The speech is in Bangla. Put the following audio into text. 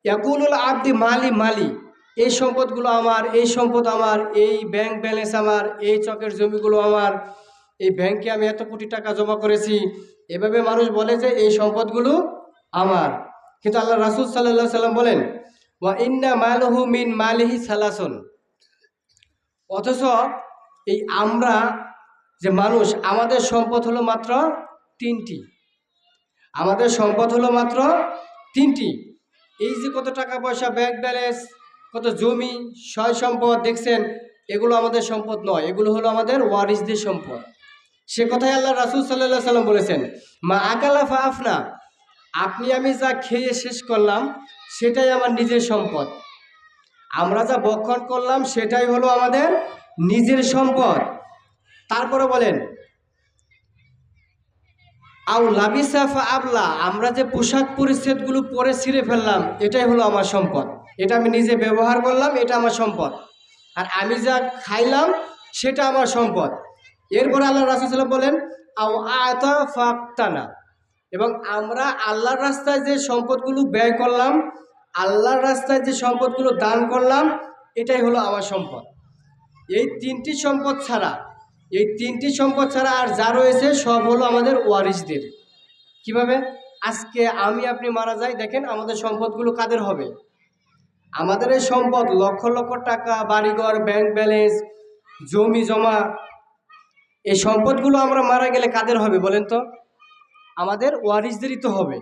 ইয়াকুলুল আব্দি মালি মালি, এই সম্পদগুলো আমার, এই সম্পদ আমার, এই ব্যাংক ব্যালেন্স আমার, এই চকের জমিগুলো আমার, এই ব্যাংকে আমি এত কোটি টাকা জমা করেছি। এভাবে মানুষ বলে যে এই সম্পদগুলো আমার। কিন্তু আল্লাহ রাসূল সাল্লাল্লাহু আলাইহি সাল্লাম বলেন, ওয়া ইন্না মালুহু মিন মালিহি সালাসুন। অথচ এই আমরা যে মানুষ, আমাদের সম্পদ হলো মাত্র তিনটি। আমাদের সম্পদ হলো মাত্র তিনটি। এই যে কত টাকা পয়সা, ব্যাংক ব্যালেন্স, কত জমি, সয় সম্পদ দেখছেন, এগুলো আমাদের সম্পদ নয়, এগুলো হলো আমাদের ওয়ারিসদের সম্পদ। সে কথাই আল্লাহ রাসূল সাল্লাল্লাহু আলাইহি সাল্লাম বলেছেন, মা আকালা ফা আফনা, আপনি আমি যা খেয়ে শেষ করলাম সেটাই আমার নিজের সম্পদ। আমরা যা ভক্ষণ করলাম সেটাই হলো আমাদের নিজের সম্পদ। তারপরে বলেন, আউ লাবিসা ফা আবলা, আমরা যে পোশাক পরিচ্ছেদগুলো পরে ছিঁড়ে ফেললাম এটাই হলো আমার সম্পদ। এটা আমি নিজে ব্যবহার করলাম, এটা আমার সম্পদ। আর আমি যা খাইলাম সেটা আমার সম্পদ। এরপরে আল্লাহ রাসূল সাল্লাল্লাহু আলাইহি ওয়াসাল্লাম বলেন, আউ আতা ফাক্তানা, এবং আমরা আল্লাহর রাস্তায় যে সম্পদগুলো ব্যয় করলাম, আল্লাহর রাস্তায় যে সম্পদগুলো দান করলাম, এটাই হলো আমার সম্পদ। এই তিনটি সম্পদ ছাড়া, এই তিনটি সম্পদ ছাড়া আর যা রয়েছে সব হলো আমাদের ওয়ারিসদের। কিভাবে? আজকে আমি আপনি মারা যাই, দেখেন আমাদের সম্পদগুলো কাদের হবে? আমাদের এই সম্পদ লক্ষ লক্ষ টাকা, বাড়িঘর, ব্যাংক ব্যালেন্স, জমি জমা, এই সম্পদগুলো আমরা মারা গেলে কাদের হবে বলেন তো? আমাদের ওয়ারিসদেরই তো হবে।